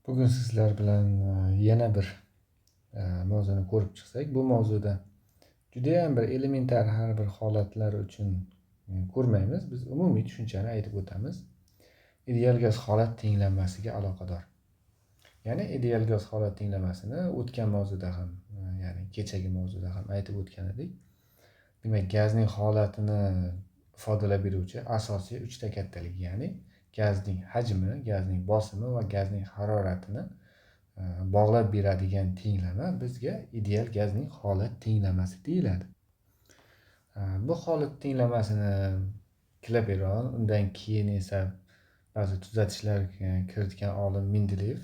Bugun sizlar bilan yana bir mavzuni ko'rib chiqsak, bu mavzuda judayam bir elementar har bir holatlar uchun ko'rmaymiz. Biz umumiy tushunchani aytib o'tamiz. Ideal gaz holat tenglanmasiga aloqador. Ya'ni ideal gaz holat tenglamasini o'tgan mavzuda ham, ya'ni kechagi mavzuda ham aytib o'tgan edik. Demak, gazning holatini ifodalab beruvchi asosiy 3 ta kattalik, ya'ni gazning hajmi, gazning bosimi va gazning haroratini bog'lab beradigan tenglama bizga ideal gazning holat tenglamasi deyiladi. Bu holat tenglamasini Klaperon, undan keyin esa ba'zi tuzatishlar kiritgan olim Mendeleyev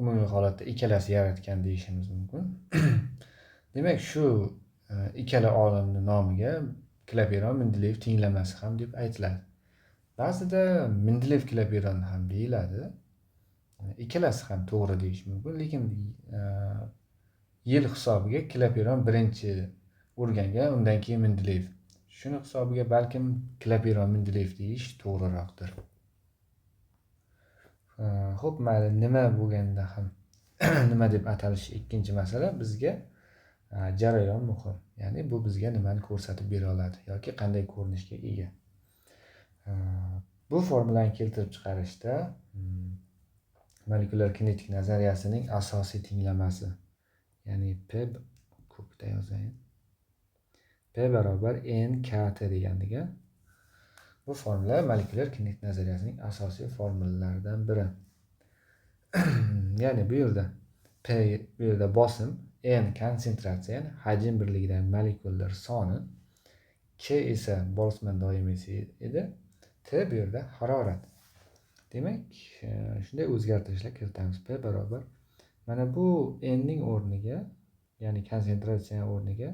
umumiy holatda ikkalasi yaratgan deyishimiz mumkin. Demak, shu ikkala olimning nomiga Klaperon Mendeleyev tenglamasi ham deb aytiladi. Ba'zida Mendeleyev Klaperon ham deyiladi. Ikkalasi ham to'g'ri deyish mumkin, lekin yil hisobiga Klaperon birinchi o'rgangan, undan keyin Mendeleyev. Shuni hisobiga balkim Klaperon Mendeleyev deyish to'g'riroqdir. Xo'p, mayli, nima bo'lganda ham nima deb atalishi ikkinchi masala. Bizga jarayon muhim. Ya'ni bu bizga nimani ko'rsatib bera oladi yoki qanday ko'rinishga ega. Bu formulani keltirib chiqarishda molekulyar kinetik nazariyasining asosiy tenglamasi, ya'ni P ko'pda yozayin. P barobar N KT deganligi. Bu formula molekulyar kinetik nazariyasining asosiy formulalaridan biri. Ya'ni bu yerda P bu yerda bosim, N konsentratsiya, ya'ni hajm birligidagi molekullar soni, K esa Boltzmann doimiysi edi, T bu yerda harorat. Demak, shunday o'zgartirishlar kiritamiz. P barobar mana bu N ning o'rniga, ya'ni konsentratsiya o'rniga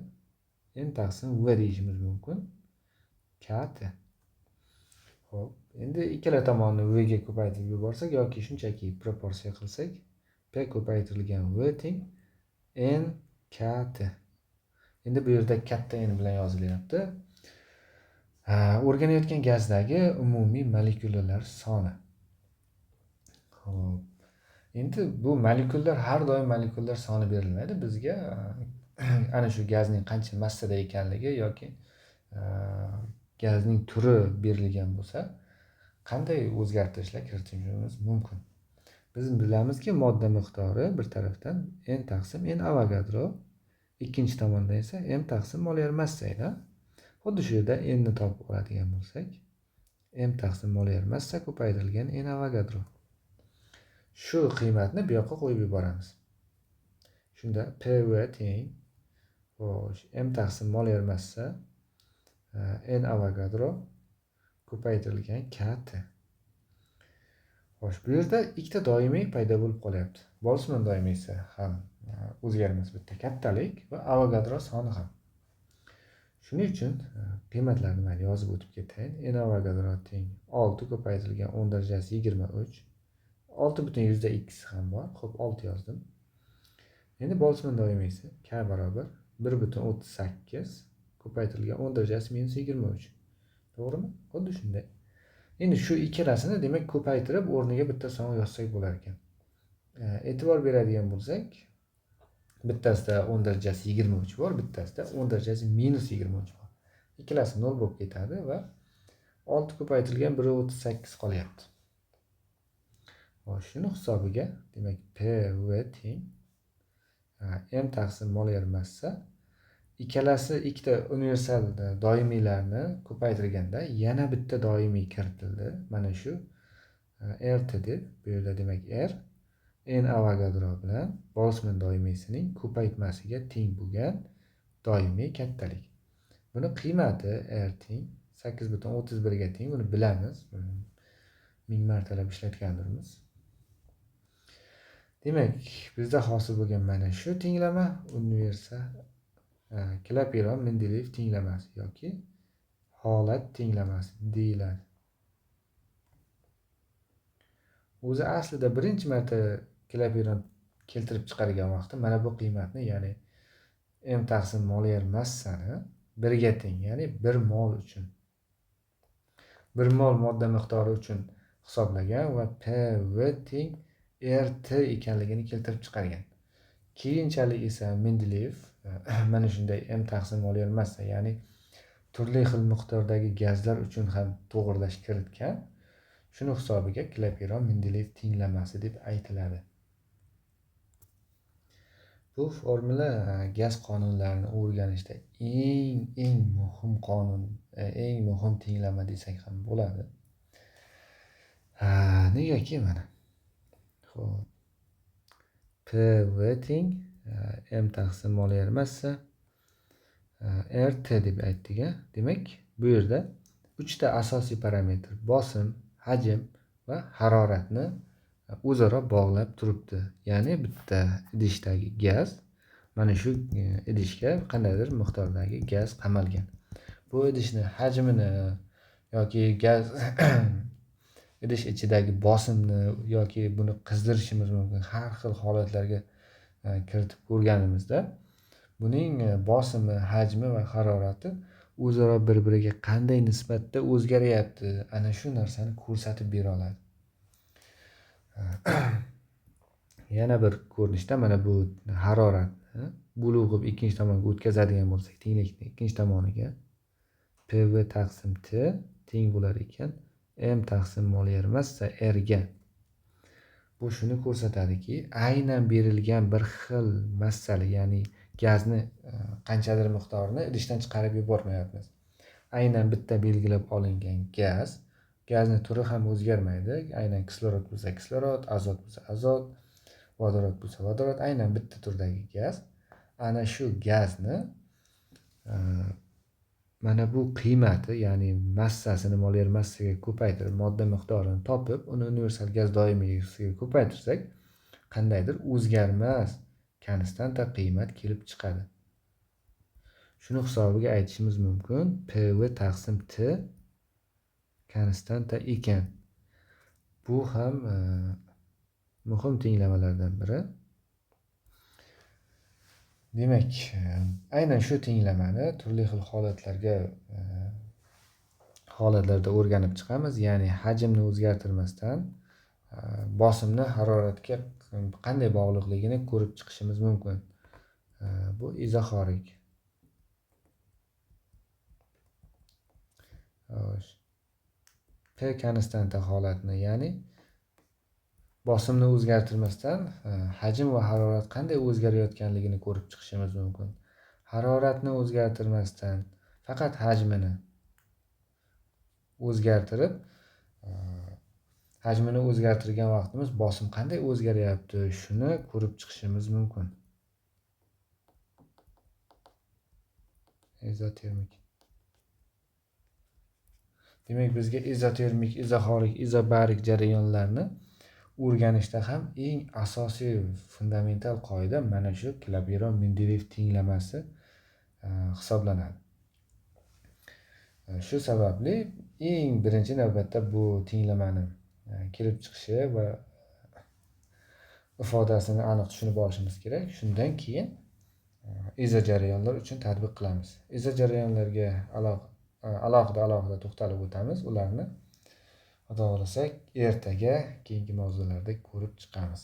N taqsim V deyishimiz mumkin. KT. Xo'p, endi ikkala tomonni V ga ko'paytirib yuborsak yoki shunchaki proporsiya qilsak, P ko'paytirilgan V teng N KT. Endi bu yerda katta N bilan yozilyapti. O'rganayotgan gazdagi umumiy molekulyarlar soni. Xo'p. Endi bu molekulyar har doim molekulyar soni berilmaydi. Bizga ana shu gazning qancha massada ekanligi yoki gazning turi berilgan bo'lsa, qanday o'zgartirishlar kiritishimiz mumkin. Biz bilamizki, modda miqdori bir tarafdan N taqsim N Avogadro, ikkinchi tomonda esa M taqsim molyar massa edi. Xuddi shu yerda N ni topib oladigan bo'lsak, M taqsim molyar massa ko'paytirilgan N Avogadro. Shu qiymatni bu yoqqa qo'yib yuboramiz. Shunda PV teng M taqsim molyar massa N Avogadro ko'paytirilgan KT. Xo'sh, bu yerda ikkita doimiy paydo bo'lib qolyapti. Boltzmann doimiysi ham o'zgarmas bitta kattalik va Avogadro soni ham. Shuning uchun qiymatlarni mayli yozib o'tib ketayin. N Avogadro teng 6 ko'paytirilgan 10 darajasi 23. 6,2 ham bor. Xo'p, 6 yozdim. Endi Boltzmann doimiysi K barobar 1,38 ko'paytirilgan 10 darajasi minus 23. To'g'rimi? Xuddi shunday. Endi shu ikkalasini demak ko'paytirib o'rniga bitta son yozsak bo'lar ekan. E'tibor beradigan bo'lsak, bittasida 10 darajasi 23 bor, bittasida 10 darajasi minus 23 bor. Ikkalasi 0 bo'lib ketadi va 6 ko'paytirilgan 1,38 qolyapti. Shuni hisobiga demak PV teng M taqsim molyar massa, ikkalasi ikkita universal doimiylarni ko'paytirganda yana bitta doimiy kiritildi. Mana shu RT deb, bu yerda demak R N Avogadro bilan Boltzmann doimiysining ko'paytmasiga teng bo'lgan doimiy kattalik. Buni qiymati R teng 8,31 ga teng. Buni bilamiz. Ming martalab ishlatgandirmiz. Demak, bizda hosil bo'lgan mana shu tenglama universal Klaperon Mendeleyev tenglamasi yoki holat tenglamasi deyiladi. O'zi aslida birinchi marta Klaperon keltirib chiqargan vaqtda mana bu qiymatni, ya'ni M taqsim molyar massani 1 ga teng, ya'ni 1 mol uchun 1 mol modda miqdori uchun hisoblagan va PV teng RT ekanligini keltirib chiqargan. Keyinchalik esa Mendeleyev mana shunday M taqsim Molier massa, ya'ni turli xil miqdordagi gazlar uchun ham to'g'irlash kiritgan. Shuni hisobiga Klaperon-Mendeleyev tenglamasi deb aytiladi. Bu formula gaz qonunlarini o'rganishda eng muhim qonun, eng muhim tenglama desak ham bo'ladi. Negaki mana xo'p, PV teng M taqsim Molier massa RT deb aytdik. Demak, bu yerda 3 ta asosiy parametr: bosim, hajm va haroratni o'zaro bog'lab turibdi. Ya'ni bitta idishdagi gaz mana shu idishga qandaydir miqdordagi gaz qamalgan. Bu idishni hajmini yoki gaz idish ichidagi bosimni yoki buni qizdirishimiz mumkin. Har xil holatlarga kiritib ko'rganimizda buning bosimi, hajmi va harorati o'zaro bir-biriga qanday nisbatda o'zgaryapti, ana shu narsani ko'rsatib bera oladi. Yana bir ko'rinishda mana bu haroratni bo'lug'ib ikkinchi tomonga o'tkazadigan bo'lsak, tenglikni ikkinchi tomoniga PV taqsim T teng bo'lar ekan M taqsim Molier massa R ga. Bu shuni ko'rsatadiki, aynan berilgan bir xil massali, ya'ni gazni qanchadir miqdorini idishdan chiqarib yubormayapmiz. Aynan bitta belgilab olingan gazni turi ham o'zgarmaydi. Aynan kislorod bo'lsa kislorod, azot bo'lsa azot, vodorod bo'lsa vodorod, aynan bitta turdagi gaz. Ana shu gazni mana bu qiymati, ya'ni massasini Molier massaga ko'paytirib, modda miqdorini topib, uni universal gaz doimiga ko'paytirsak, qandaydir o'zgarmas konstanta qiymat kelib chiqadi. Shuni hisobiga aytishimiz mumkin, PV taqsim T konstanta ekan. Bu ham muhim tenglamalardan biri. Demak, aynan shu tenglamani turli xil holatlarda o'rganib chiqamiz. Ya'ni hajmni o'zgartirmasdan bosimni haroratga qanday bog'liqligini ko'rib chiqishimiz mumkin. Bu izoxorik. P konstanta holatni, ya'ni bosimni o'zgartirmasdan hajm va harorat qanday o'zgarayotganligini ko'rib chiqishimiz mumkin. Haroratni o'zgartirmasdan faqat hajmini o'zgartirib, hajmini o'zgartirgan vaqtimiz bosim qanday o'zgaryapti, shuni ko'rib chiqishimiz mumkin. Izotermik. Demak, bizga izotermik, izoxorik, izobarik jarayonlarni o'rganishda ham eng asosiy fundamental qoida mana shu Klaperon-Mendeleyev tenglamasi hisoblanadi. Shu sababli eng birinchi navbatda bu tenglamani kelib chiqishi va ifodasini aniq tushunib olishimiz kerak. Shundan keyin izojarayonlar uchun tatbiq qilamiz. Izojarayonlarga alohida to'xtalib o'tamiz. Ularni xudo xohlasak ertaga keyingi mavzularda ko'rib chiqamiz.